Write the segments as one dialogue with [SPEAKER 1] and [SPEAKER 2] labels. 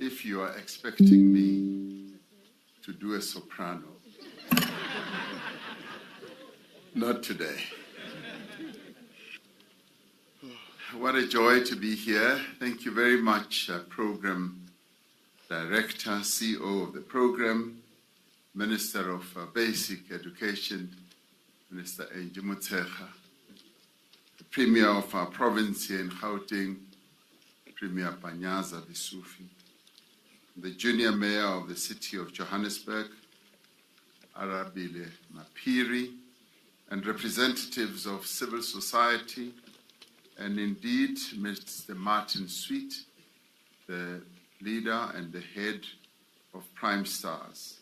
[SPEAKER 1] if you are expecting me to do a soprano. Not today. What a joy to be here. Thank you very much, Program Director, CEO of the program, Minister of Basic Education, Minister Angie Motshekga, the Premier of our province here in Gauteng, Premier Panyaza Bisufi, the Junior Mayor of the City of Johannesburg, Arabile Mapiri, and representatives of civil society, and indeed Mr. Martin Sweet, the leader and the head of Prime Stars.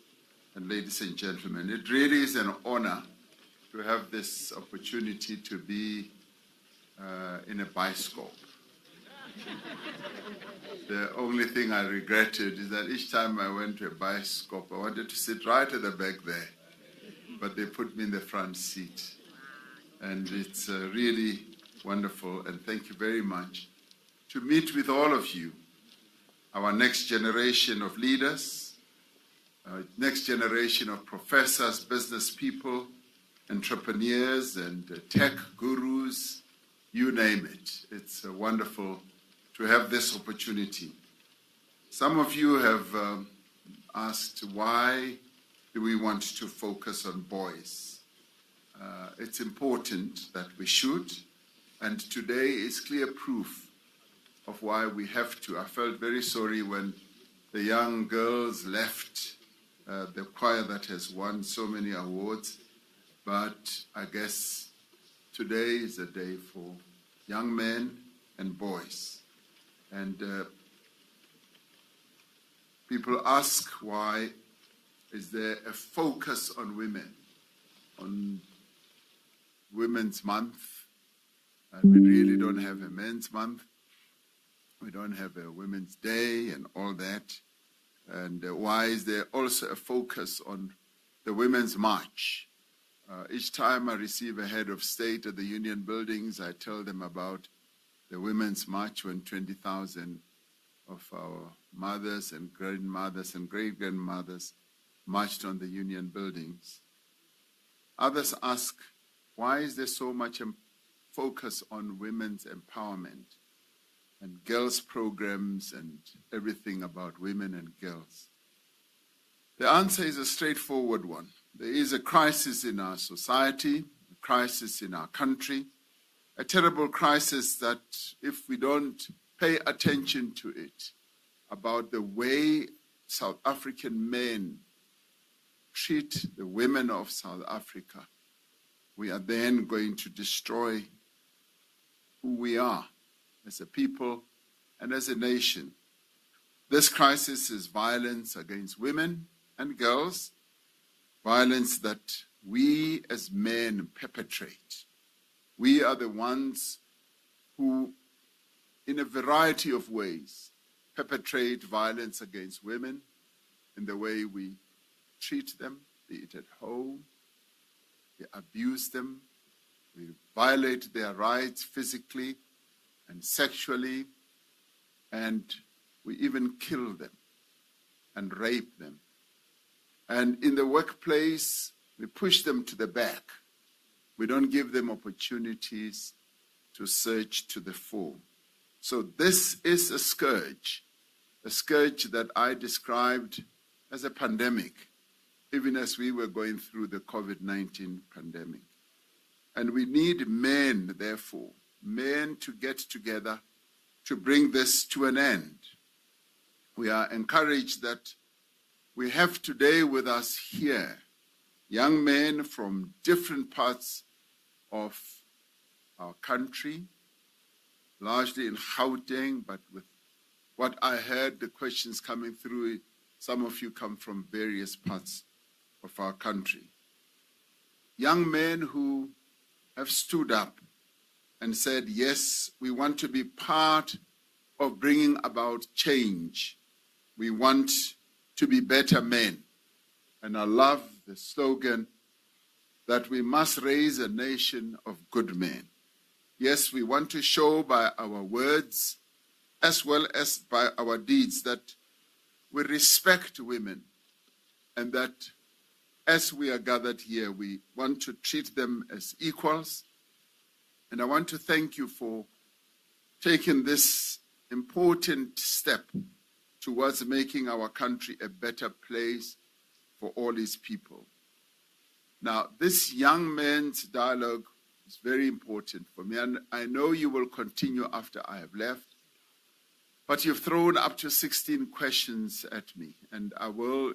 [SPEAKER 1] And ladies and gentlemen, it really is an honor to have this opportunity to be in a bioscope. The only thing I regretted is that each time I went to a bioscope, I wanted to sit right at the back there, but they put me in the front seat. And it's really wonderful, and thank you very much, to meet with all of you, our next generation of leaders, next generation of professors, business people, entrepreneurs, and tech gurus, you name it. It's wonderful to have this opportunity. Some of you have asked, why do we want to focus on boys? It's important that we should, and today is clear proof of why we have to. I felt very sorry when the young girls left the choir that has won so many awards, but I guess today is a day for young men and boys. And people ask, why is there a focus on women, on Women's Month? And we really don't have a Men's Month. We don't have a Women's Day and all that. And why is there also a focus on the Women's March? Each time I receive a head of state at the union buildings, I tell them about the Women's March when 20,000 of our mothers and grandmothers and great-grandmothers marched on the union buildings. Others ask, why is there so much focus on women's empowerment and girls' programs and everything about women and girls? The answer is a straightforward one. There is a crisis in our society, a crisis in our country, a terrible crisis that if we don't pay attention to it, about the way South African men treat the women of South Africa, we are then going to destroy who we are as a people and as a nation. This crisis is violence against women and girls, violence that we as men perpetrate. We are the ones who, in a variety of ways, perpetrate violence against women in the way we treat them, be it at home, we abuse them, we violate their rights physically and sexually, and we even kill them and rape them. And in the workplace, we push them to the back. We don't give them opportunities to surge to the fore. So this is a scourge that I described as a pandemic, even as we were going through the COVID-19 pandemic. And we need men, therefore, men to get together to bring this to an end. We are encouraged that we have today with us here young men from different parts of our country, largely in Gauteng, but with what I heard, the questions coming through, some of you come from various parts of our country. Young men who have stood up and said, yes, we want to be part of bringing about change. We want to be better men. And I love the slogan that we must raise a nation of good men. Yes, we want to show by our words as well as by our deeds that we respect women, and that as we are gathered here, we want to treat them as equals. And I want to thank you for taking this important step towards making our country a better place for all its people. Now, this young men's dialogue is very important for me, and I know you will continue after I have left. But you've thrown up to 16 questions at me, and I will,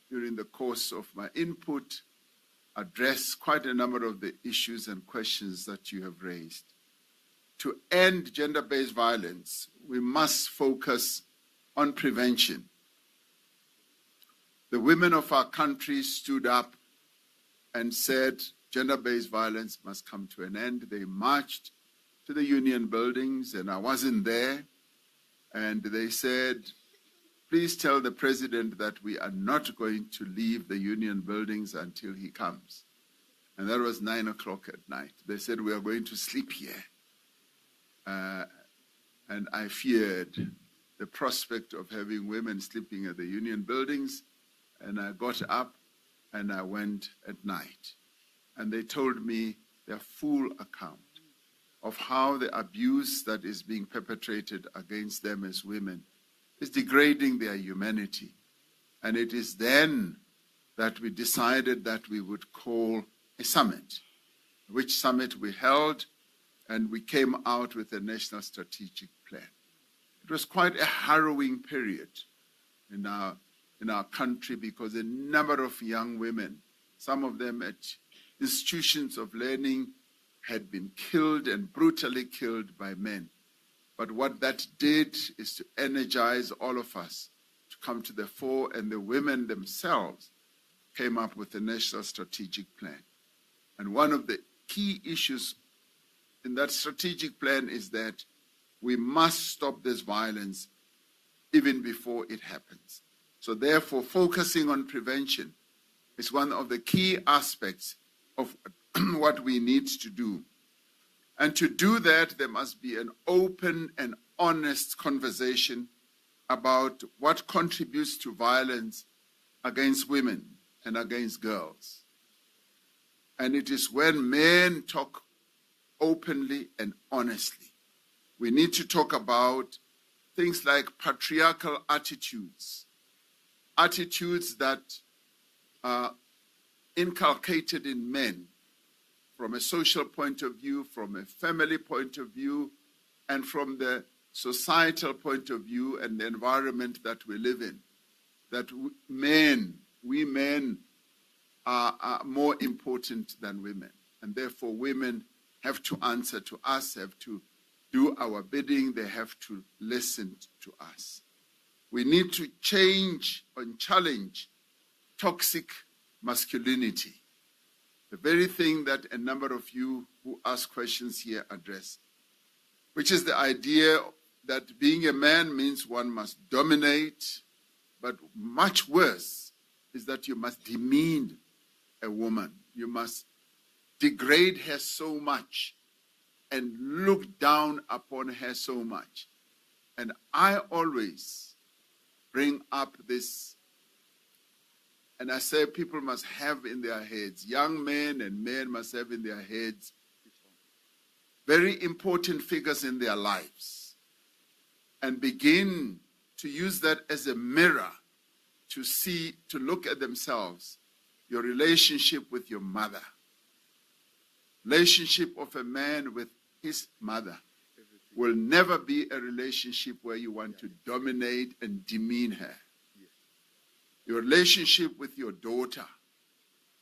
[SPEAKER 1] during the course of my input, address quite a number of the issues and questions that you have raised. To end gender-based violence, we must focus on prevention. The women of our country stood up and said gender-based violence must come to an end. They marched to the union buildings, and I wasn't there. And they said, please tell the president that we are not going to leave the union buildings until he comes. And that was 9 o'clock at night. They said, we are going to sleep here. And I feared the prospect of having women sleeping at the union buildings. And I got up and I went at night. And they told me their full account of how the abuse that is being perpetrated against them as women is degrading their humanity. And it is then that we decided that we would call a summit, which summit we held, and we came out with a national strategic plan. It was quite a harrowing period in our country, because a number of young women, some of them at institutions of learning, had been killed and brutally killed by men. But what that did is to energize all of us to come to the fore, and the women themselves came up with a national strategic plan. And one of the key issues in that strategic plan is that we must stop this violence even before it happens. So therefore, focusing on prevention is one of the key aspects of what we need to do. And to do that, there must be an open and honest conversation about what contributes to violence against women and against girls. And it is when men talk openly and honestly. We need to talk about things like patriarchal attitudes, attitudes that are inculcated in men from a social point of view, from a family point of view, and from the societal point of view and the environment that we live in. That we men are more important than women. And therefore women have to answer to us, have to do our bidding, they have to listen to us. We need to change and challenge toxic masculinity, the very thing that a number of you who ask questions here address, which is the idea that being a man means one must dominate, but much worse is that you must demean a woman. You must degrade her so much and look down upon her so much. And I always bring up this, and I say people must have in their heads, young men and men must have in their heads very important figures in their lives, and begin to use that as a mirror to see, to look at themselves. Your relationship with your mother, relationship of a man with his mother will never be a relationship where you want to dominate and demean her. Your relationship with your daughter,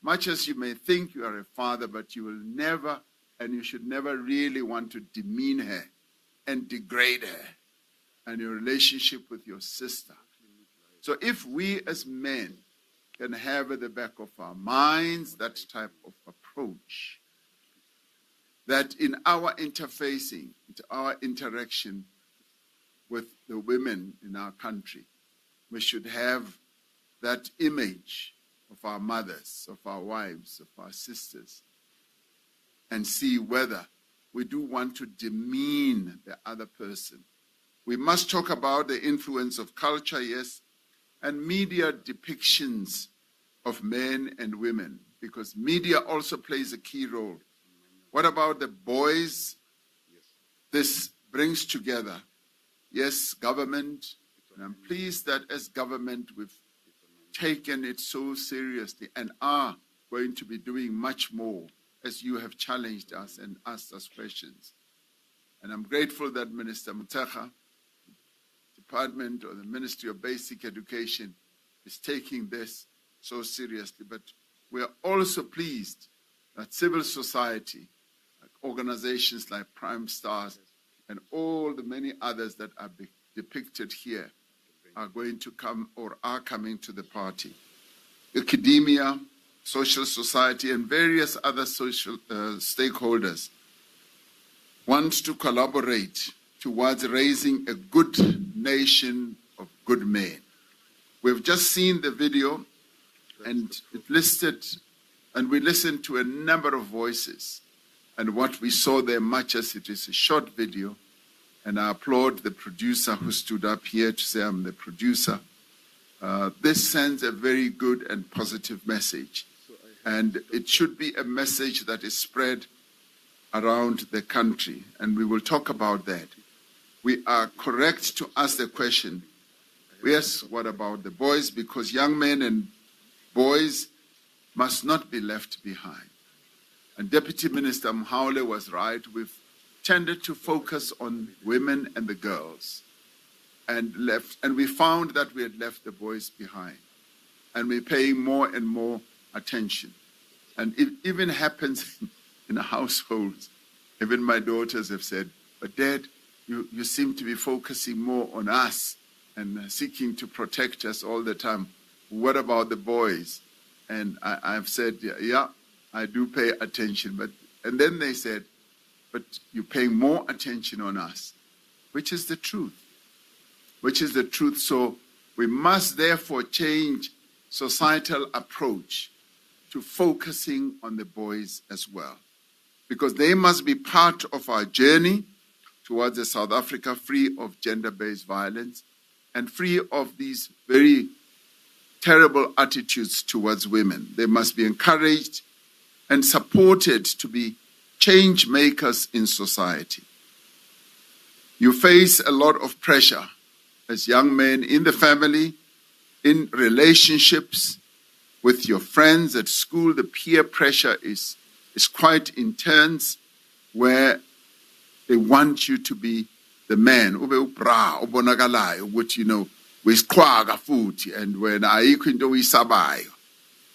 [SPEAKER 1] much as you may think you are a father, but you will never, and you should never really want to demean her and degrade her. And your relationship with your sister. So if we as men can have at the back of our minds that type of approach, that in our interfacing, our interaction with the women in our country, we should have that image of our mothers, of our wives, of our sisters, and see whether we do want to demean the other person. We must talk about the influence of culture, yes, and media depictions of men and women, because media also plays a key role. What about the boys? This brings together, yes, government, and I'm pleased that as government we've taken it so seriously and are going to be doing much more as you have challenged us and asked us questions. And I'm grateful that Minister Mutaka, Department or the Ministry of Basic Education is taking this so seriously. But we are also pleased that civil society, like organizations like Prime Stars and all the many others that are depicted here are going to come or are coming to the party. Academia, social society, and various other social stakeholders want to collaborate towards raising a good nation of good men. We've just seen the video and it listed, and we listened to a number of voices. And what we saw there, much as it is a short video, and I applaud the producer who stood up here to say I'm the producer. This sends a very good and positive message. And it should be a message that is spread around the country. And we will talk about that. We are correct to ask the question, yes, what about the boys? Because young men and boys must not be left behind. And Deputy Minister Mhaule was right. We've tended to focus on women and the girls and we found that we had left the boys behind. And we're paying more and more attention. And it even happens in households. Even my daughters have said, but Dad, you seem to be focusing more on us and seeking to protect us all the time. What about the boys? And I've said, yeah, I do pay attention. And then they said, but you're paying more attention on us, which is the truth. Which is the truth. So we must therefore change societal approach to focusing on the boys as well, because they must be part of our journey towards a South Africa free of gender-based violence and free of these very terrible attitudes towards women. They must be encouraged and supported to be change makers in society. You face a lot of pressure as young men in the family, in relationships, with your friends at school. The peer pressure is quite intense, where they want you to be the man. And when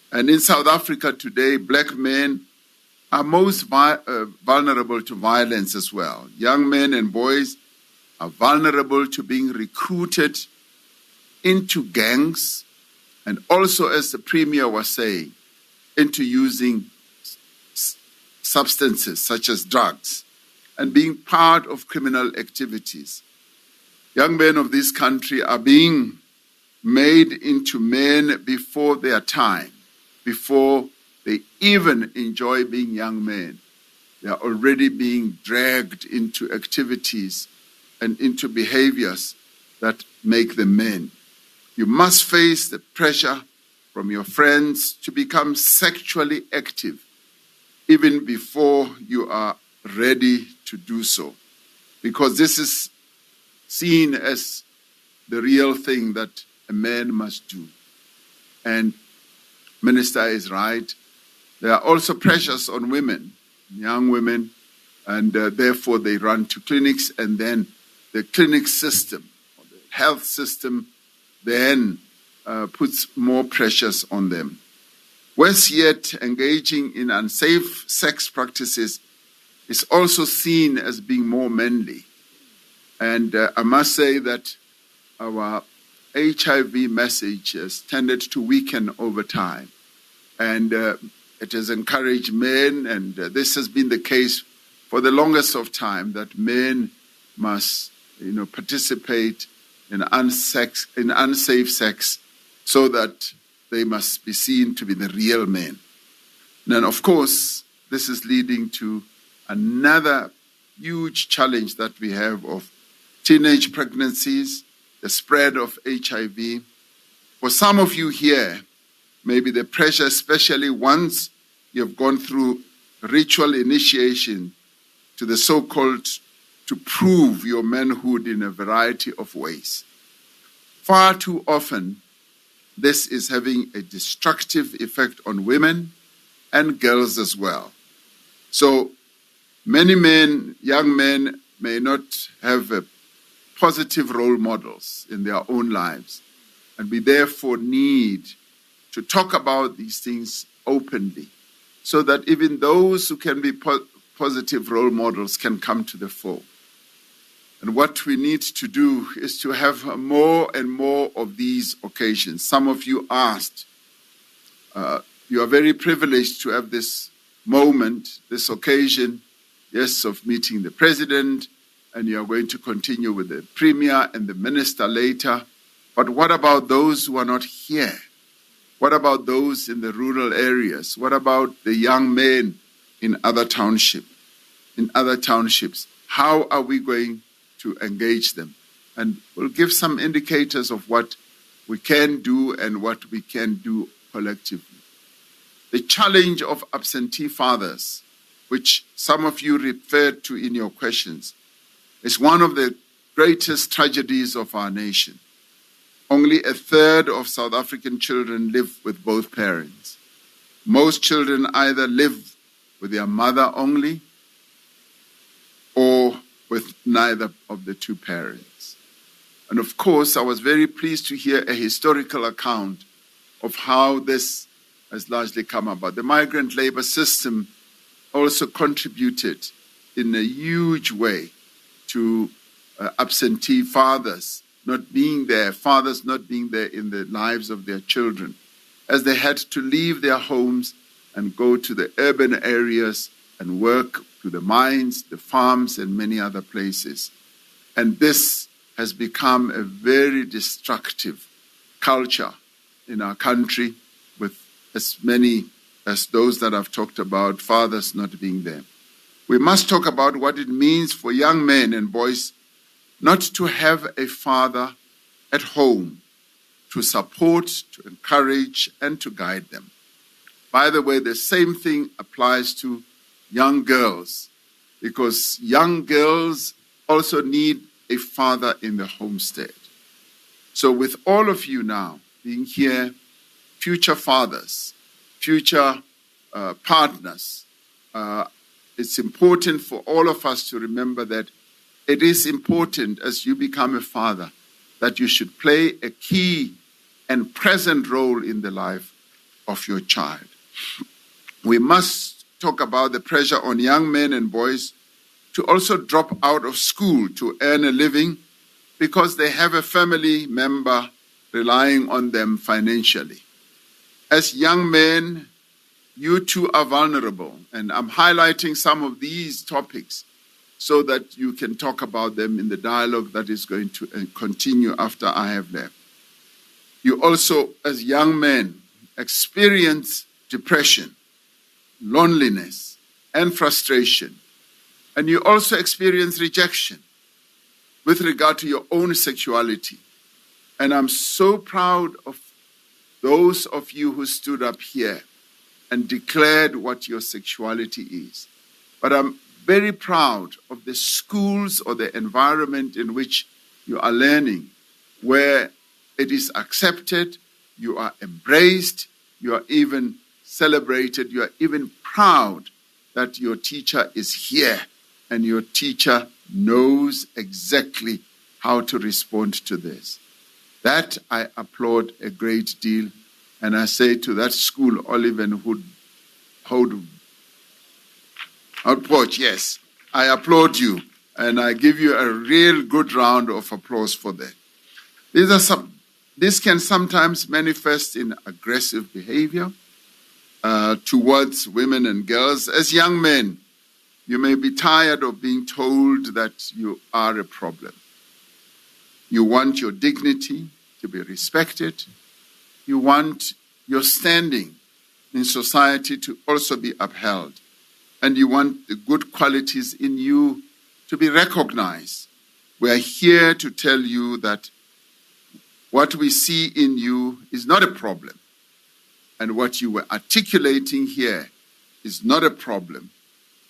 [SPEAKER 1] and in South Africa today, black men are most vulnerable to violence as well. Young men and boys are vulnerable to being recruited into gangs, and also, as the Premier was saying, into using substances such as drugs and being part of criminal activities. Young men of this country are being made into men before their time, before they even enjoy being young men. They are already being dragged into activities and into behaviors that make them men. You must face the pressure from your friends to become sexually active even before you are ready to do so, because this is seen as the real thing that a man must do. And Minister is right. There are also pressures on women, young women, and therefore they run to clinics, and then the clinic system, or the health system, then puts more pressures on them. Worse yet, engaging in unsafe sex practices is also seen as being more manly. And I must say that our HIV message has tended to weaken over time. And it has encouraged men, and this has been the case for the longest of time, that men must participate in unsafe sex so that they must be seen to be the real men. And of course, this is leading to another huge challenge that we have of teenage pregnancies, the spread of HIV, For some of you here, maybe the pressure, especially once you've gone through ritual initiation to the so-called to prove your manhood in a variety of ways. Far too often, this is having a destructive effect on women and girls as well. So many men, young men, may not have positive role models in their own lives, and we therefore need to talk about these things openly so that even those who can be positive role models can come to the fore. And what we need to do is to have more and more of these occasions. Some of you asked, you are very privileged to have this moment, this occasion, yes, of meeting the president, and you are going to continue with the premier and the minister later. But what about those who are not here? What about those in the rural areas? What about the young men in other townships? How are we going to engage them? And we'll give some indicators of what we can do and what we can do collectively. The challenge of absentee fathers, which some of you referred to in your questions, is one of the greatest tragedies of our nation. Only a third of South African children live with both parents. Most children either live with their mother only or with neither of the two parents. And of course, I was very pleased to hear a historical account of how this has largely come about. The migrant labor system also contributed in a huge way to absentee fathers not being there, fathers not being there in the lives of their children, as they had to leave their homes and go to the urban areas and work to the mines, the farms, and many other places. And this has become a very destructive culture in our country, with as many as those that I've talked about, fathers not being there. We must talk about what it means for young men and boys not to have a father at home to support, to encourage, and to guide them. By the way, the same thing applies to young girls, because young girls also need a father in the homestead. So with all of you now being here, future fathers, future partners, it's important for all of us to remember that it is important as you become a father that you should play a key and present role in the life of your child. We must talk about the pressure on young men and boys to also drop out of school to earn a living because they have a family member relying on them financially. As young men, you too are vulnerable, and I'm highlighting some of these topics so that you can talk about them in the dialogue that is going to continue after I have left. You also, as young men, experience depression, loneliness, and frustration. And you also experience rejection with regard to your own sexuality. And I'm so proud of those of you who stood up here and declared what your sexuality is. But I'm very proud of the schools or the environment in which you are learning, where it is accepted, you are embraced, you are even celebrated, you are even proud that your teacher is here and your teacher knows exactly how to respond to this. That I applaud a great deal, and I say to that school, Oliven Outport, yes, I applaud you, and I give you a real good round of applause for that. This can sometimes manifest in aggressive behavior towards women and girls. As young men, you may be tired of being told that you are a problem. You want your dignity to be respected. You want your standing in society to also be upheld. And you want the good qualities in you to be recognized. We are here to tell you that what we see in you is not a problem. And what you were articulating here is not a problem.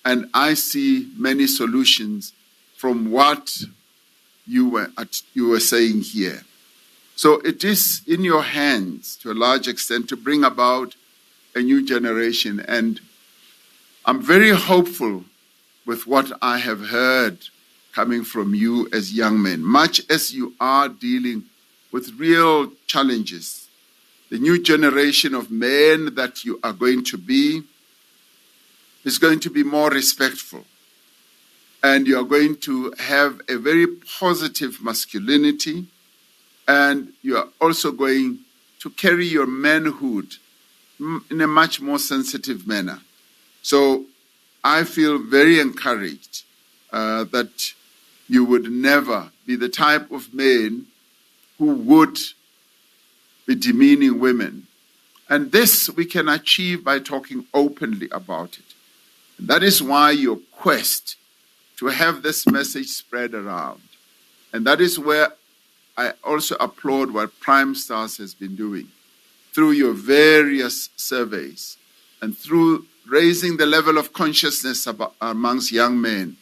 [SPEAKER 1] And I see many solutions from what you were saying here. So it is in your hands, to a large extent, to bring about a new generation. And I'm very hopeful with what I have heard coming from you as young men, much as you are dealing with real challenges. The new generation of men that you are going to be is going to be more respectful. And you are going to have a very positive masculinity. And you are also going to carry your manhood in a much more sensitive manner. So I feel very encouraged that you would never be the type of man who would be demeaning women. And this we can achieve by talking openly about it. And that is why your quest to have this message spread around. And that is where I also applaud what Prime Stars has been doing through your various surveys and through raising the level of consciousness amongst young men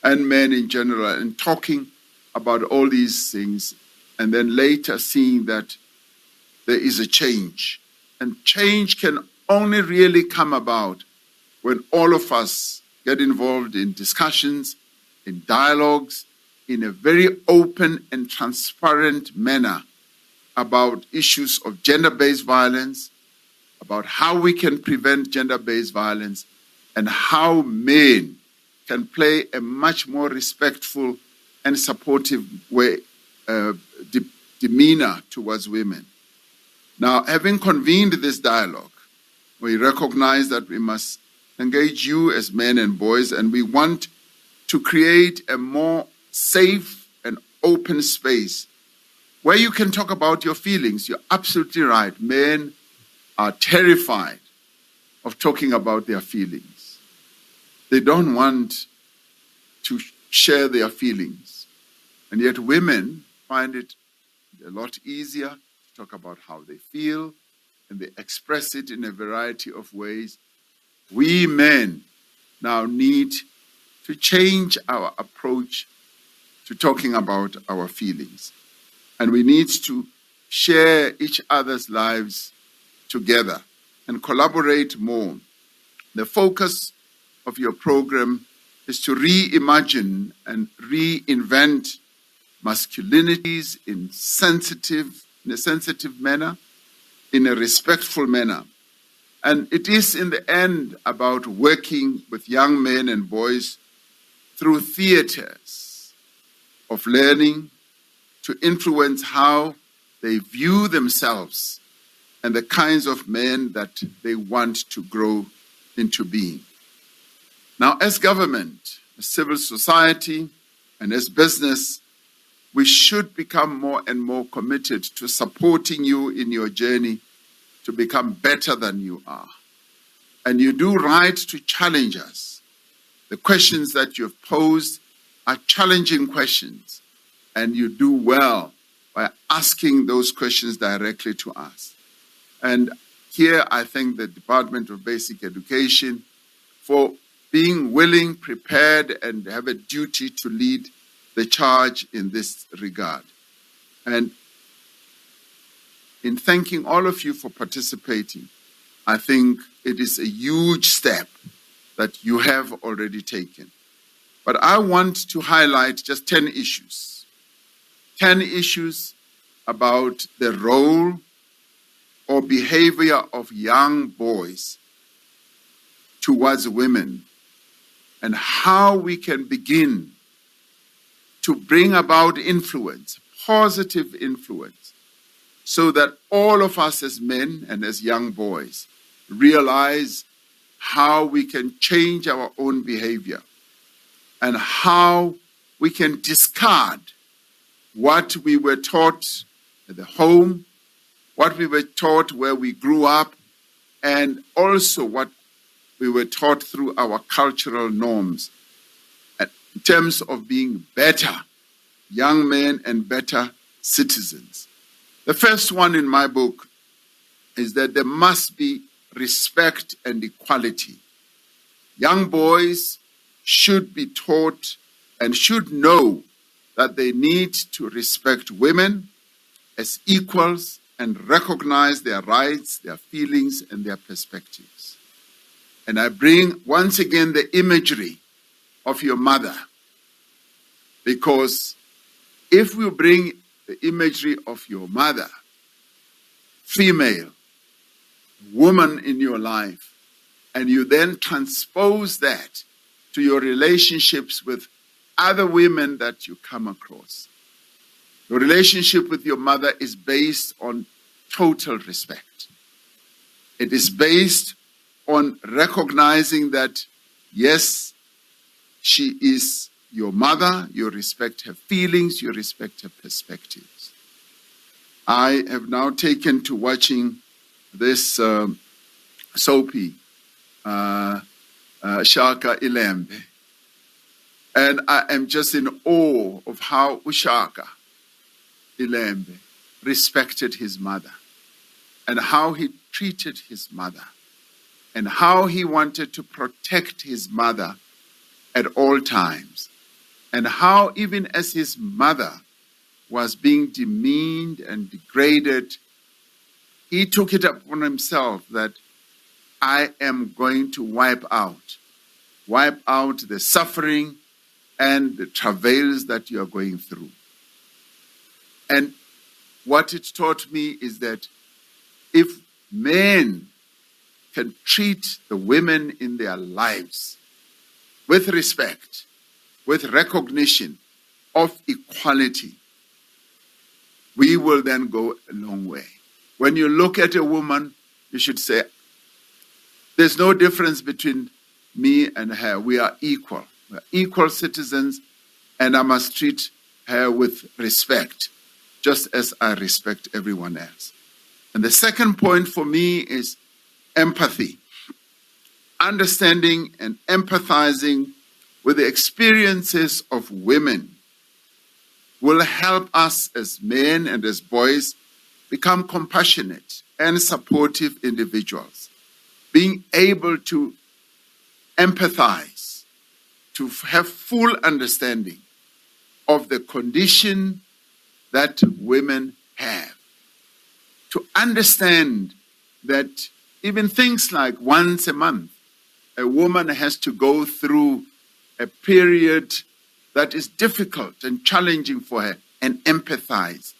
[SPEAKER 1] and men in general, and talking about all these things, and then later seeing that there is a change. And change can only really come about when all of us get involved in discussions, in dialogues, in a very open and transparent manner about issues of gender-based violence, about how we can prevent gender-based violence, and how men can play a much more respectful and supportive way, demeanor towards women. Now, having convened this dialogue, we recognize that we must engage you as men and boys, and we want to create a more safe and open space where you can talk about your feelings. You're absolutely right. Men are terrified of talking about their feelings. They don't want to share their feelings. And yet women find it a lot easier to talk about how they feel, and they express it in a variety of ways. We men now need to change our approach to talking about our feelings. And we need to share each other's lives together and collaborate more. The focus of your program is to reimagine and reinvent masculinities in a sensitive manner, in a respectful manner. And it is in the end about working with young men and boys through theaters of learning to influence how they view themselves and the kinds of men that they want to grow into being. Now, as government, as civil society, and as business, we should become more and more committed to supporting you in your journey to become better than you are. And you do right to challenge us. The questions that you've posed are challenging questions, and you do well by asking those questions directly to us. And here I thank the Department of Basic Education for being willing, prepared, and have a duty to lead the charge in this regard. And in thanking all of you for participating, I think it is a huge step that you have already taken. But I want to highlight just 10 issues. 10 issues about the role or behavior of young boys towards women, and how we can begin to bring about influence, positive influence, so that all of us as men and as young boys realize how we can change our own behavior and how we can discard what we were taught at the home, what we were taught where we grew up, and also what we were taught through our cultural norms in terms of being better young men and better citizens. The first one in my book is that there must be respect and equality. Young boys should be taught and should know that they need to respect women as equals and recognize their rights, their feelings, and their perspectives. And I bring once again the imagery of your mother, because if we bring the imagery of your mother, female, woman in your life, and you then transpose that to your relationships with other women that you come across, your relationship with your mother is based on total respect. It is based on recognizing that, yes, she is your mother, you respect her feelings, you respect her perspectives. I have now taken to watching this soapy, Shaka Ilembe, and I am just in awe of how Ushaka Ilembe respected his mother, and how he treated his mother, and how he wanted to protect his mother at all times, and how even as his mother was being demeaned and degraded, he took it upon himself that I am going to wipe out the suffering and the travails that you are going through. And what it taught me is that if men can treat the women in their lives with respect, with recognition of equality, we will then go a long way. When you look at a woman, you should say, there's no difference between me and her. We are equal. We are equal citizens, and I must treat her with respect, just as I respect everyone else. And the second point for me is empathy. Understanding and empathizing with the experiences of women will help us as men and as boys become compassionate and supportive individuals. Being able to empathize, to have full understanding of the condition that women have. To understand that even things like once a month, a woman has to go through a period that is difficult and challenging for her, and empathize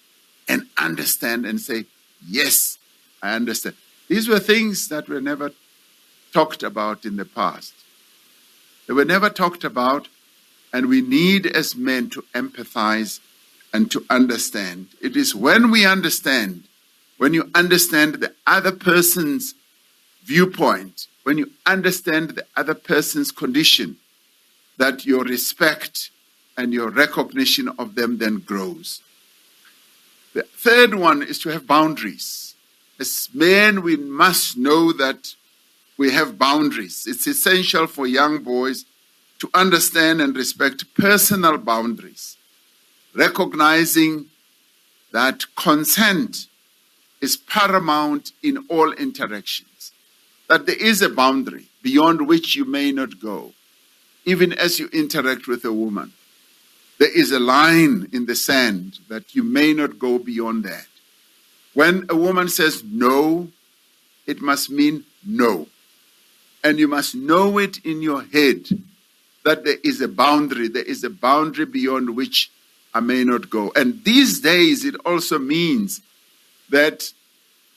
[SPEAKER 1] and understand and say, yes, I understand. These were things that were never talked about in the past. They were never talked about, and we need as men to empathize and to understand. It is when we understand, when you understand the other person's viewpoint, when you understand the other person's condition, that your respect and your recognition of them then grows. The third one is to have boundaries. As men, we must know that we have boundaries. It's essential for young boys to understand and respect personal boundaries, recognizing that consent is paramount in all interactions, that there is a boundary beyond which you may not go, even as you interact with a woman. There is a line in the sand that you may not go beyond that. When a woman says no, it must mean no. And you must know it in your head that there is a boundary beyond which I may not go. And these days, it also means that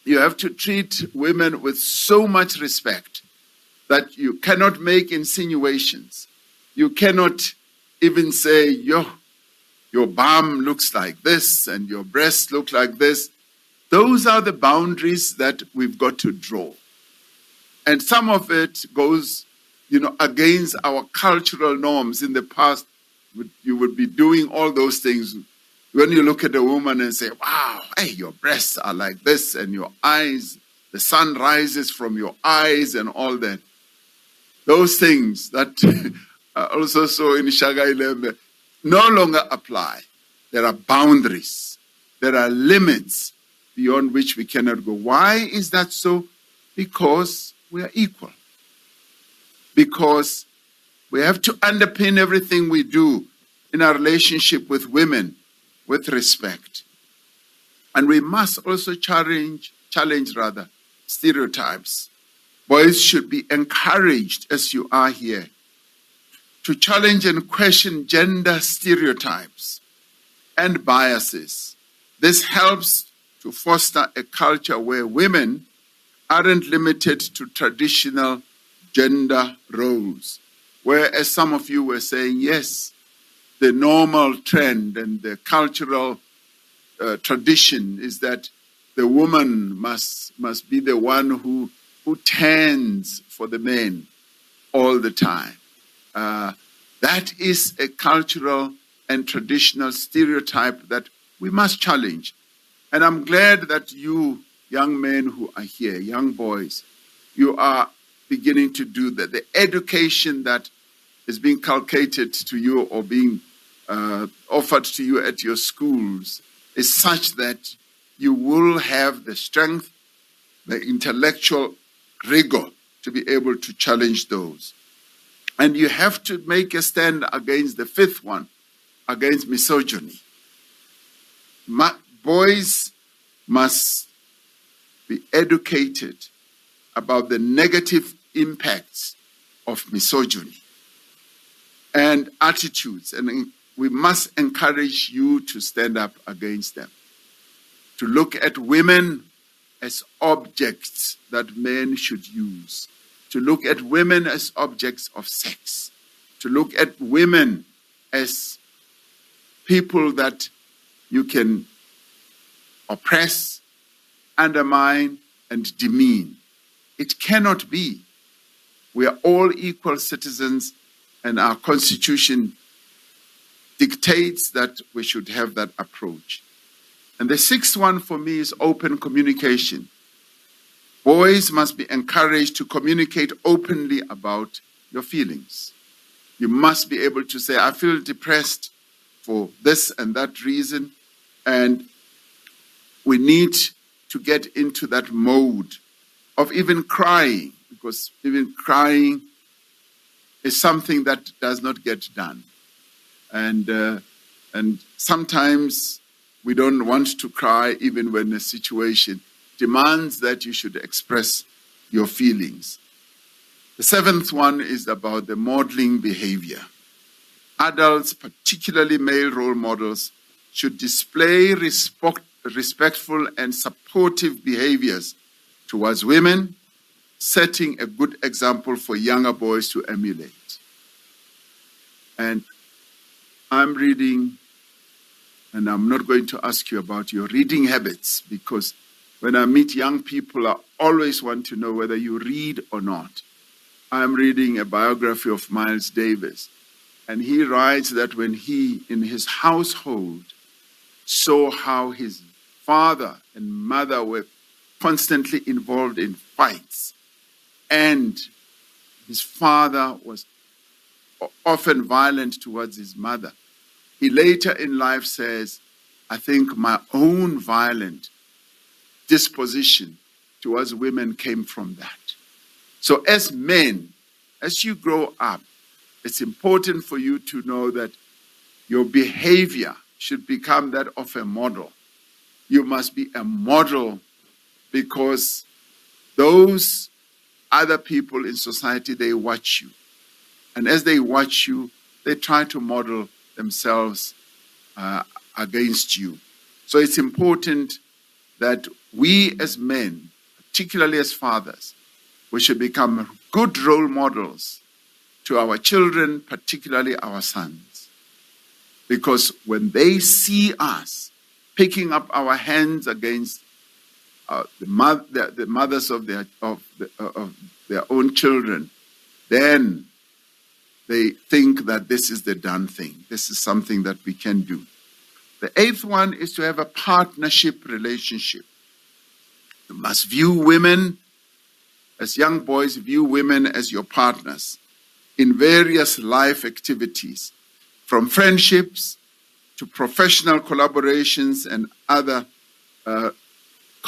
[SPEAKER 1] you have to treat women with so much respect that you cannot make insinuations. You cannot even say, your bum looks like this and your breasts look like this. Those are the boundaries that we've got to draw. And some of it goes, against our cultural norms. In the past, you would be doing all those things. When you look at a woman and say, wow, hey, your breasts are like this, and your eyes, the sun rises from your eyes and all that. Those things that I also saw in Shaka Ilembe no longer apply. There are boundaries. There are limits beyond which we cannot go. Why is that so? Because we are equal. Because we have to underpin everything we do in our relationship with women with respect. And we must also challenge stereotypes. Boys should be encouraged, as you are here, to challenge and question gender stereotypes and biases. This helps to foster a culture where women aren't limited to traditional gender roles, where, as some of you were saying, yes, the normal trend and the cultural tradition is that the woman must be the one who tends for the men all the time. That is a cultural and traditional stereotype that we must challenge. And I'm glad that you, young men who are here, young boys, you are beginning to do that. The education that is being inculcated to you or being offered to you at your schools is such that you will have the strength, the intellectual rigor to be able to challenge those. And you have to make a stand against the fifth one, against misogyny. Boys must be educated about the negative impacts of misogyny and attitudes, and we must encourage you to stand up against them, to look at women as objects that men should use, to look at women as objects of sex, to look at women as people that you can oppress, undermine, and demean. It cannot be. We are all equal citizens, and our Constitution dictates that we should have that approach. And the sixth one for me is open communication. Boys must be encouraged to communicate openly about your feelings. You must be able to say, I feel depressed for this and that reason, and we need to get into that mode of even crying, because even crying is something that does not get done. And sometimes we don't want to cry even when the situation demands that you should express your feelings. The seventh one is about the modeling behavior. Adults, particularly male role models, should display respectful and supportive behaviors towards women, setting a good example for younger boys to emulate. And I'm reading, and I'm not going to ask you about your reading habits, because when I meet young people, I always want to know whether you read or not. I'm reading a biography of Miles Davis, and he writes that when he, in his household, saw how his father and mother were constantly involved in fights, and his father was often violent towards his mother, he later in life says, I think my own violent disposition towards women came from that. So as men, as you grow up, it's important for you to know that your behavior should become that of a model. You must be a model, because those other people in society, they watch you. And as they watch you, they try to model themselves against you. So it's important that we as men, particularly as fathers, we should become good role models to our children, particularly our sons. Because when they see us picking up our hands against the mothers of their own children, then they think that this is the done thing. This is something that we can do. The eighth one is to have a partnership relationship. You must view women, as young boys, view women as your partners in various life activities, from friendships to professional collaborations and other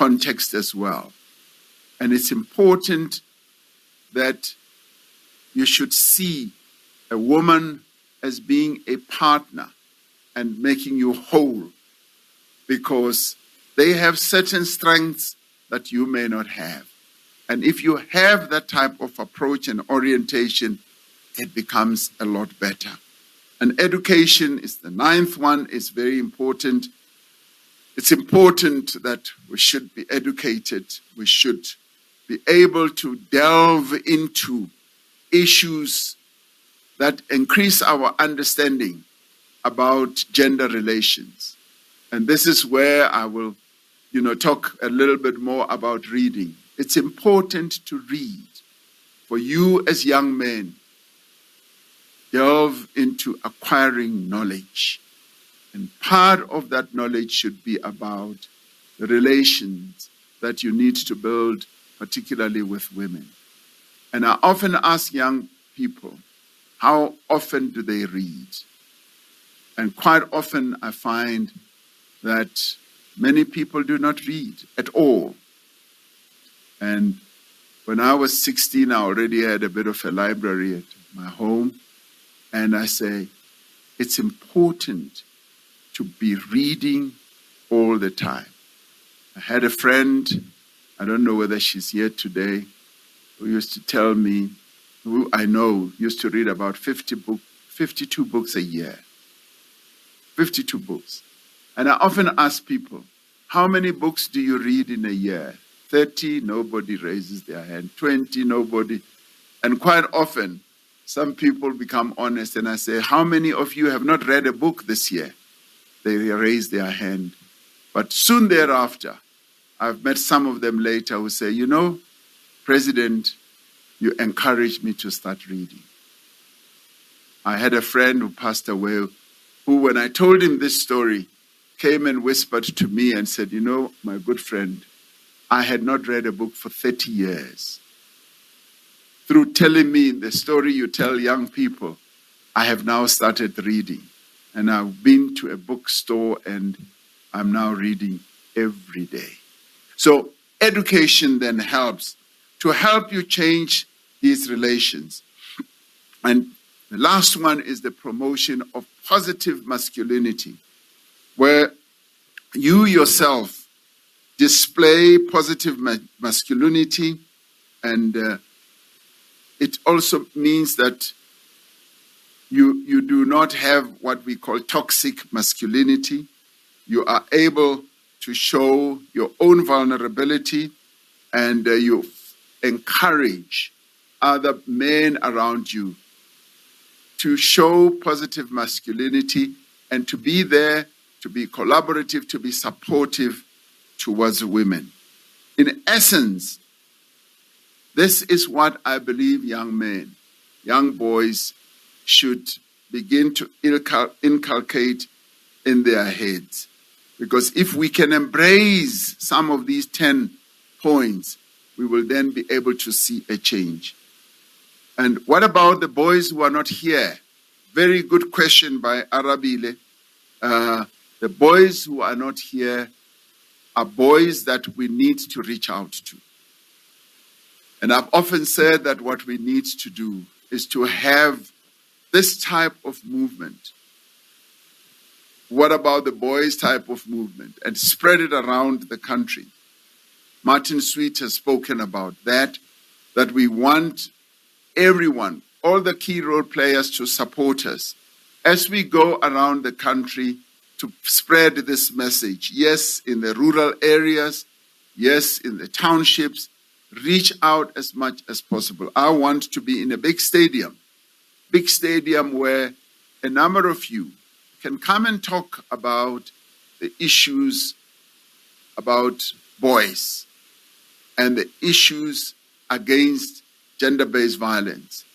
[SPEAKER 1] context as well. And it's important that you should see a woman as being a partner and making you whole, because they have certain strengths that you may not have. And if you have that type of approach and orientation, it becomes a lot better. And education is the ninth one, is very important. It's important that we should be educated. We should be able to delve into issues that increase our understanding about gender relations. And this is where I will, talk a little bit more about reading. It's important to read. For you as young men, delve into acquiring knowledge. And part of that knowledge should be about the relations that you need to build, particularly with women. And I often ask young people, how often do they read? And quite often I find that many people do not read at all. And when I was 16, I already had a bit of a library at my home. And I say, it's important to be reading all the time. I had a friend, I don't know whether she's here today, who used to tell me, who I know used to read about 52 books a year. 52 books. And I often ask people, how many books do you read in a year? 30, nobody raises their hand. 20, nobody. And quite often, some people become honest and I say, how many of you have not read a book this year? They raise their hand. But soon thereafter, I've met some of them later who say, President, you encouraged me to start reading. I had a friend who passed away who, when I told him this story, came and whispered to me and said, my good friend, I had not read a book for 30 years. Through telling me the story you tell young people, I have now started reading. And I've been to a bookstore and I'm now reading every day. So education then helps to help you change these relations. And the last one is the promotion of positive masculinity, where you yourself display positive masculinity, and it also means that you do not have what we call toxic masculinity. You are able to show your own vulnerability, and you encourage other men around you to show positive masculinity and to be there, to be collaborative, to be supportive towards women. In essence, this is what I believe young men, young boys should begin to inculcate in their heads. Because if we can embrace some of these 10 points, we will then be able to see a change. And what about the boys who are not here? Very good question by Arabile. The boys who are not here are boys that we need to reach out to. And I've often said that what we need to do is to have this type of movement. What about the boys' type of movement? And spread it around the country. Martin Sweet has spoken about that we want everyone, all the key role players to support us as we go around the country to spread this message. Yes, in the rural areas, yes, in the townships, reach out as much as possible. I want to be in a big stadium where a number of you can come and talk about the issues about boys and the issues against gender-based violence.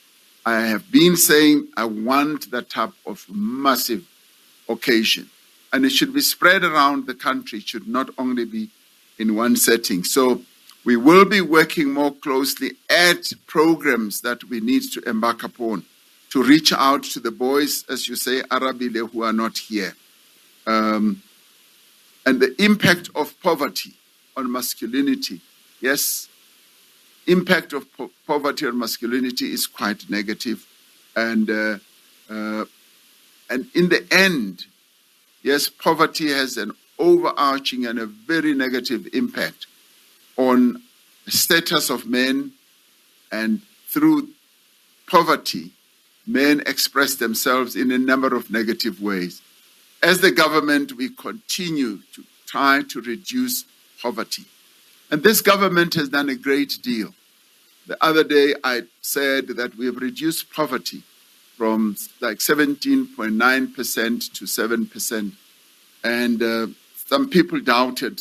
[SPEAKER 1] I have been saying I want that type of massive occasion. And it should be spread around the country. It should not only be in one setting. So we will be working more closely at programs that we need to embark upon to reach out to the boys, as you say, Arabile, who are not here. And the impact of poverty on masculinity. Yes, impact of poverty on masculinity is quite negative. And in the end, yes, poverty has an overarching and a very negative impact on the status of men, and through poverty, men express themselves in a number of negative ways. As the government, we continue to try to reduce poverty. And this government has done a great deal. The other day, I said that we have reduced poverty from like 17.9% to 7%. And some people doubted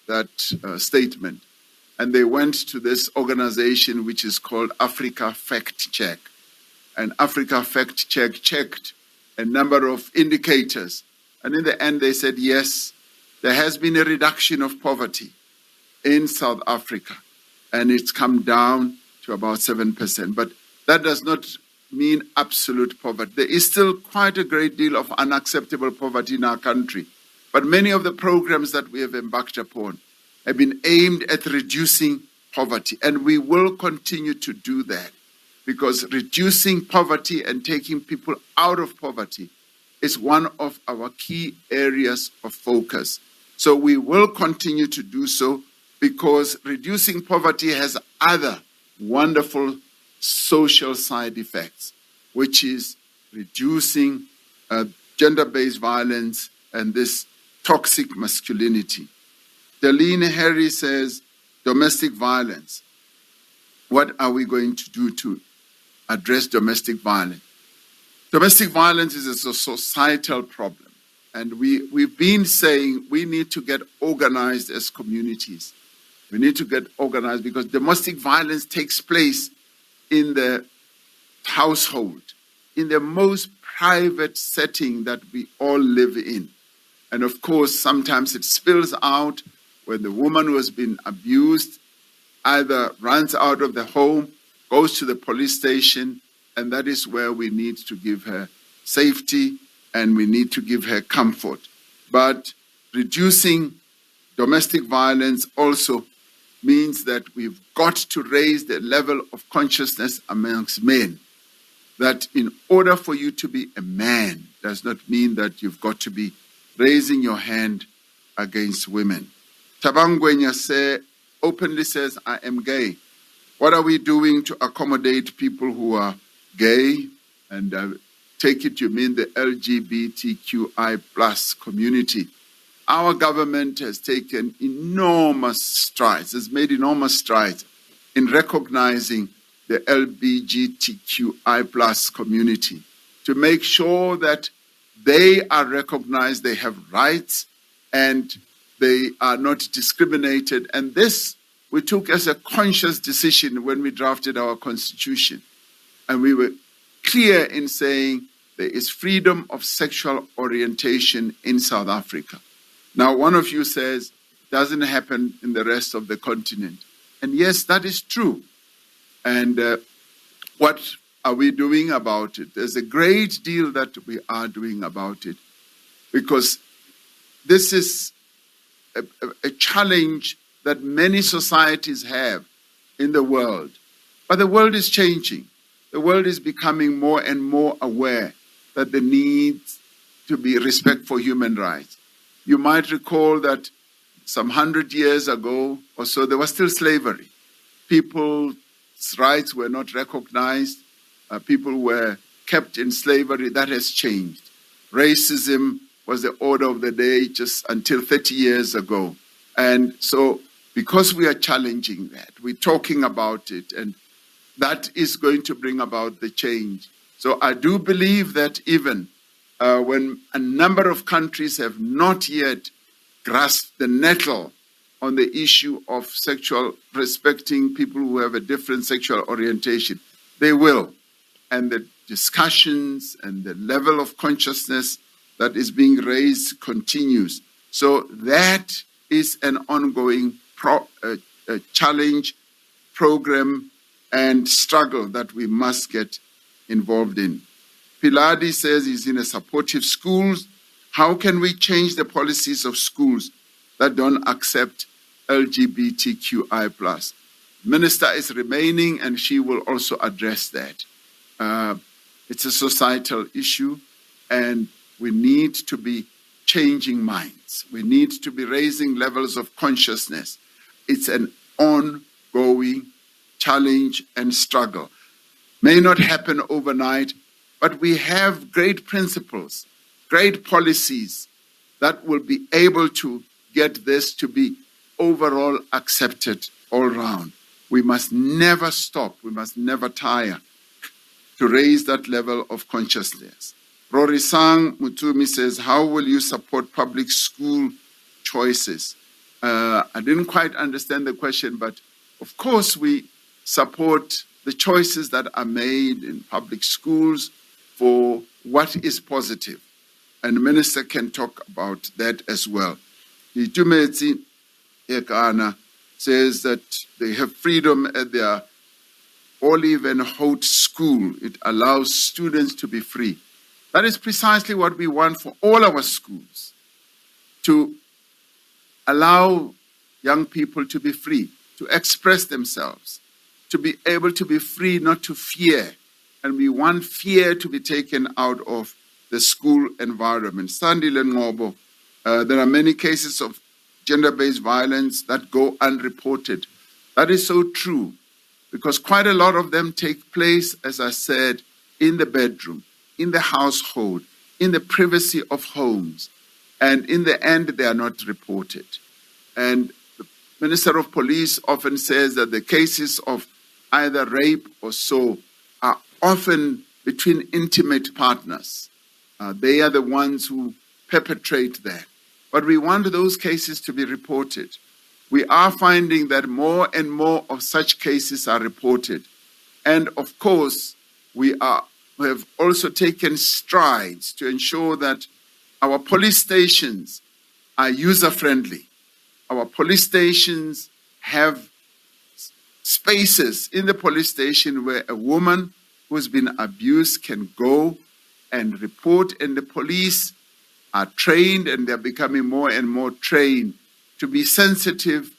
[SPEAKER 1] that statement. And they went to this organization which is called Africa Fact Check. And Africa Fact Check checked a number of indicators. And in the end, they said, yes, there has been a reduction of poverty in South Africa. And it's come down to about 7%. But that does not mean absolute poverty. There is still quite a great deal of unacceptable poverty in our country. But many of the programs that we have embarked upon have been aimed at reducing poverty. And we will continue to do that, because reducing poverty and taking people out of poverty is one of our key areas of focus. So we will continue to do so, because reducing poverty has other wonderful social side effects, which is reducing gender-based violence and this toxic masculinity. Darlene Harry says, domestic violence. What are we going to do to address domestic violence? Domestic violence is a societal problem. And we've been saying we need to get organized as communities. We need to get organized, because domestic violence takes place in the household, in the most private setting that we all live in. And of course, sometimes it spills out when the woman who has been abused either runs out of the home, goes to the police station, and that is where we need to give her safety and we need to give her comfort. But reducing domestic violence also means that we've got to raise the level of consciousness amongst men, that in order for you to be a man does not mean that you've got to be raising your hand against women. Tabangwenya openly says, I am gay. What are we doing to accommodate people who are gay? And take it you mean the LGBTQI plus community. Our government has taken enormous strides, has made enormous strides in recognizing the LGBTQI plus community to make sure that they are recognized, they have rights, and they are not discriminated. And this we took as a conscious decision when we drafted our constitution. And we were clear in saying there is freedom of sexual orientation in South Africa. Now, one of you says, doesn't happen in the rest of the continent. And yes, that is true. And what are we doing about it? There's a great deal that we are doing about it, because this is a challenge that many societies have in the world. But the world is changing. The world is becoming more and more aware that there needs to be respect for human rights. You might recall that some 100 years ago or so, there was still slavery. People's rights were not recognized. People were kept in slavery. That has changed. Racism was the order of the day just until 30 years ago. And so because we are challenging that, we're talking about it, and that is going to bring about the change. So I do believe that even when a number of countries have not yet grasped the nettle on the issue of respecting people who have a different sexual orientation, they will. And the discussions and the level of consciousness that is being raised continues. So that is an ongoing challenge, program, and struggle that we must get involved in. Piladi says he's in a supportive schools. How can we change the policies of schools that don't accept LGBTQI+. Minister is remaining and she will also address that. It's a societal issue and we need to be changing minds. We need to be raising levels of consciousness. It's an ongoing challenge and struggle. May not happen overnight, but we have great principles, great policies that will be able to get this to be overall accepted all round. We must never stop, we must never tire to raise that level of consciousness. Rory Sang Mutumi says, how will you support public school choices? I didn't quite understand the question, but of course we support the choices that are made in public schools for what is positive. And the minister can talk about that as well. Itumetsi Ekana says that they have freedom at their Olive and Hout school. It allows students to be free. That is precisely what we want for all our schools, to allow young people to be free, to express themselves, to be able to be free, not to fear. And we want fear to be taken out of the school environment. Sandile Ngobo, there are many cases of gender-based violence that go unreported. That is so true, because quite a lot of them take place, as I said, in the bedroom, in the household, in the privacy of homes. And in the end, they are not reported. And the Minister of Police often says that the cases of either rape or so are often between intimate partners. They are the ones who perpetrate that. But we want those cases to be reported. We are finding that more and more of such cases are reported. And of course, we have also taken strides to ensure that our police stations are user-friendly. Our police stations have spaces in the police station where a woman who's been abused can go and report, and the police are trained, and they're becoming more and more trained to be sensitive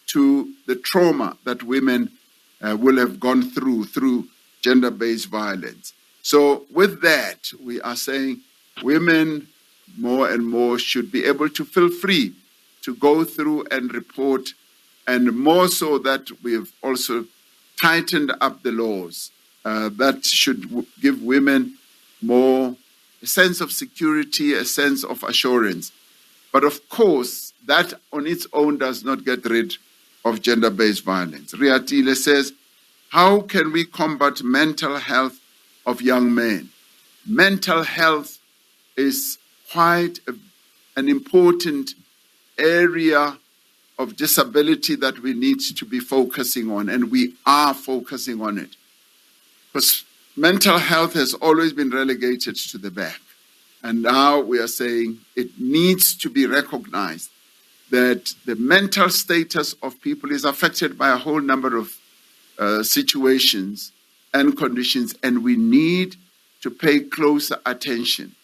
[SPEAKER 1] to the trauma that women will have gone through gender-based violence. So with that, we are saying women more and more should be able to feel free to go through and report, and more so that we've also tightened up the laws that should give women more a sense of security, a sense of assurance. But of course, that on its own does not get rid of gender-based violence. Riatile says, how can we combat mental health of young men? Mental health is quite an important area of disability that we need to be focusing on, and we are focusing on it. Because mental health has always been relegated to the back. And now we are saying it needs to be recognized that the mental status of people is affected by a whole number of situations and conditions, and we need to pay closer attention.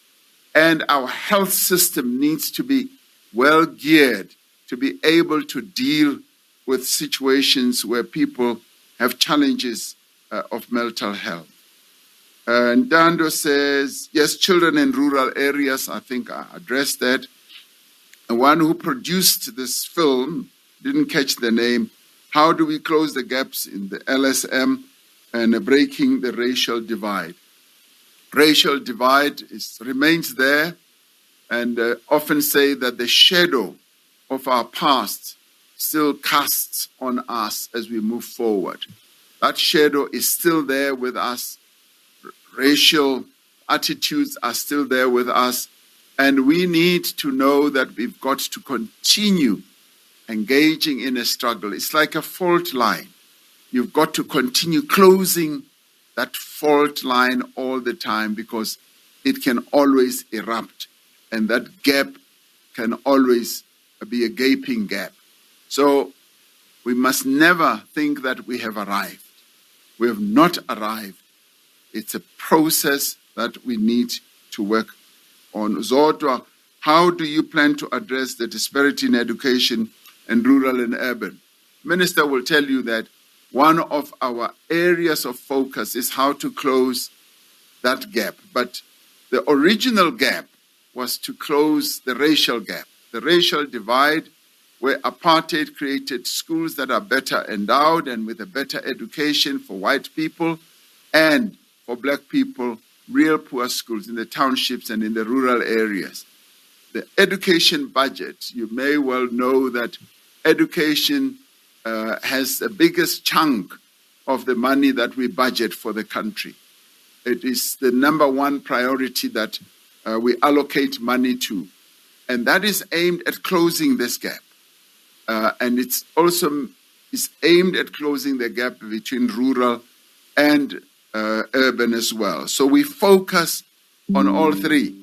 [SPEAKER 1] And our health system needs to be well geared to be able to deal with situations where people have challenges of mental health. And Dando says, yes, children in rural areas, I think I addressed that. And one who produced this film, didn't catch the name, how do we close the gaps in the LSM and breaking the racial divide? Racial divide remains there, and often say that the shadow of our past still casts on us as we move forward. That shadow is still there with us. Racial attitudes are still there with us, and we need to know that we've got to continue engaging in a struggle. It's like a fault line. You've got to continue closing that fault line all the time, because it can always erupt, and that gap can always be a gaping gap. So we must never think that we have arrived. We have not arrived. It's a process that we need to work on. Zodwa, how do you plan to address the disparity in education and rural and urban. Minister will tell you that one of our areas of focus is how to close that gap. But the original gap was to close the racial gap, the racial divide, where apartheid created schools that are better endowed and with a better education for white people, and for black people, real poor schools in the townships and in the rural areas. The education budget, you may well know that education has the biggest chunk of the money that we budget for the country. It is the number one priority that we allocate money to. And that is aimed at closing this gap. And it's also is aimed at closing the gap between rural and urban as well. So we focus on all three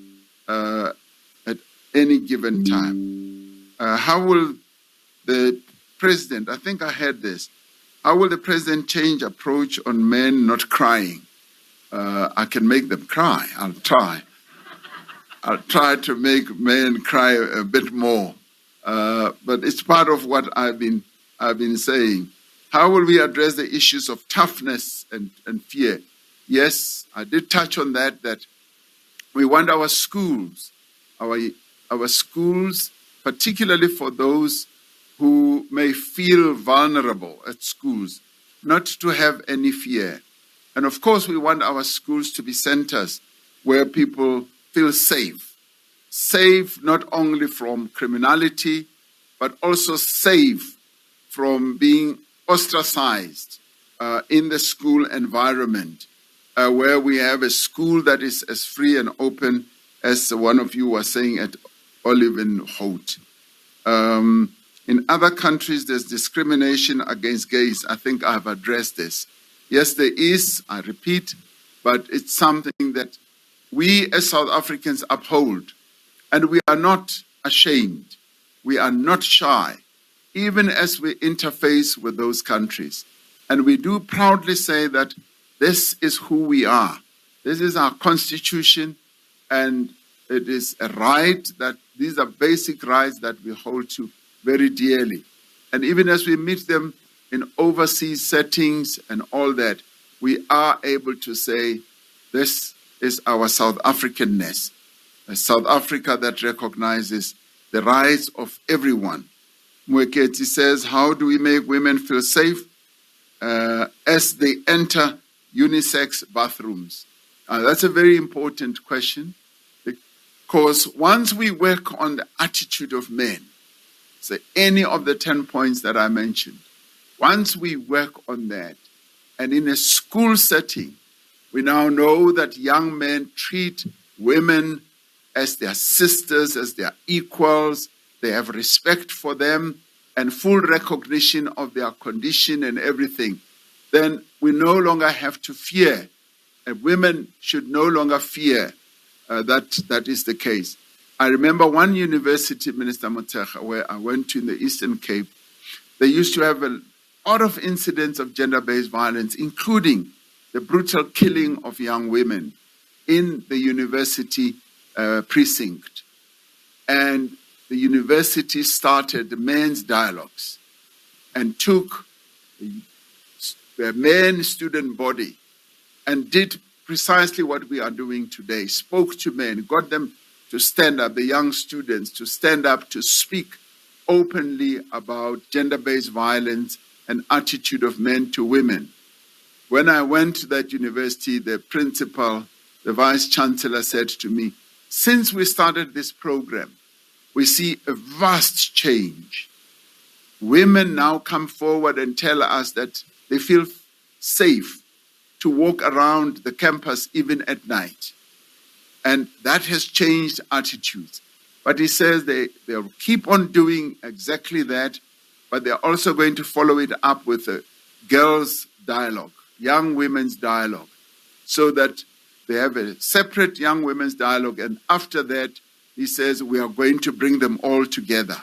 [SPEAKER 1] at any given time. How will the president, I think I heard this, how will the president change approach on men not crying? I can make them cry. I'll try. I'll try to make men cry a bit more. But it's part of what I've been saying. How will we address the issues of toughness and fear? Yes, I did touch on that we want our schools, our schools, particularly for those who may feel vulnerable at schools, not to have any fear. And of course, we want our schools to be centers where people feel safe. Safe not only from criminality, but also safe from being ostracized in the school environment, where we have a school that is as free and open as one of you was saying at Olivenhout. In other countries, there's discrimination against gays. I think I've addressed this. Yes, there is, I repeat, but it's something that we as South Africans uphold. And we are not ashamed. We are not shy, even as we interface with those countries. And we do proudly say that this is who we are. This is our constitution, and it is a right that these are basic rights that we hold to very dearly. And even as we meet them in overseas settings and all that, we are able to say, this is our South Africanness. A South Africa that recognizes the rights of everyone. Mweketi says, how do we make women feel safe as they enter unisex bathrooms? That's a very important question, because once we work on the attitude of men, say any of the 10 points that I mentioned, once we work on that, and in a school setting, we now know that young men treat women as their sisters, as their equals. They have respect for them and full recognition of their condition and everything. Then we no longer have to fear. And women should no longer fear that is the case. I remember one university, Minister Motshekga, where I went to in the Eastern Cape. They used to have a lot of incidents of gender-based violence, including the brutal killing of young women in the university precinct. And the university started the men's dialogues and took the men student body and did precisely what we are doing today. Spoke to men, got them to stand up, the young students to stand up to speak openly about gender-based violence and attitude of men to women. When I went to that university, the principal, the vice-chancellor said to me, since we started this program, we see a vast change. Women now come forward and tell us that they feel safe to walk around the campus even at night. And that has changed attitudes. But he says they'll keep on doing exactly that, but they're also going to follow it up with a girls' dialogue, young women's dialogue, so that they have a separate young women's dialogue. And after that, he says, we are going to bring them all together.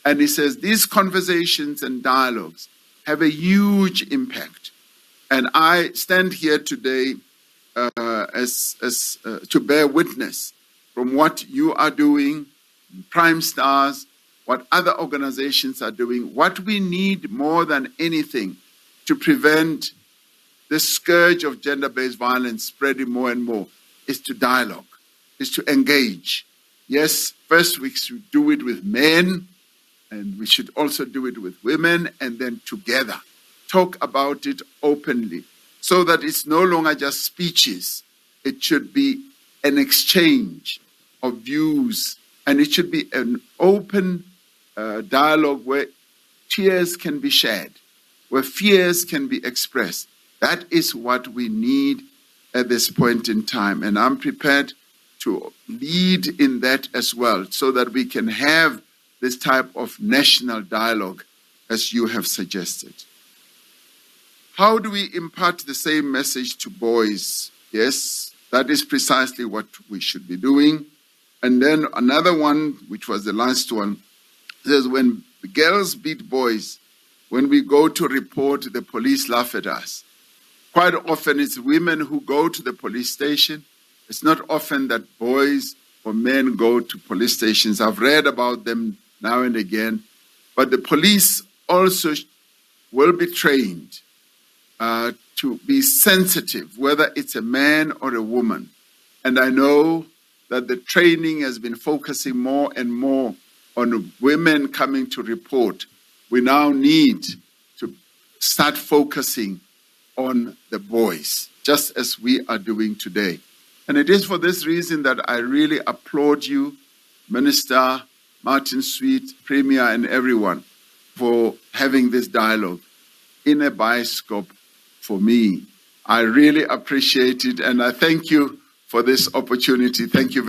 [SPEAKER 1] And he says, these conversations and dialogues have a huge impact. And I stand here today to bear witness from what you are doing, Prime Stars, what other organizations are doing. What we need more than anything to prevent the scourge of gender-based violence spreading more and more is to dialogue, is to engage. Yes, first we should do it with men, and we should also do it with women, and then together talk about it openly, so that it's no longer just speeches. It should be an exchange of views, and it should be an open dialogue where tears can be shed, where fears can be expressed. That is what we need at this point in time, and I'm prepared to lead in that as well, so that we can have this type of national dialogue as you have suggested. How do we impart the same message to boys? Yes, that is precisely what we should be doing. And then another one, which was the last one, says when girls beat boys, when we go to report, the police laugh at us. Quite often it's women who go to the police station. It's not often that boys or men go to police stations. I've read about them now and again. But the police also will be trained to be sensitive, whether it's a man or a woman. And I know that the training has been focusing more and more on women coming to report. We now need to start focusing on the boys, just as we are doing today. And it is for this reason that I really applaud you, Minister Martin Sweet, Premier, and everyone for having this dialogue in a bioscope for me. I really appreciate it, and I thank you for this opportunity. Thank you.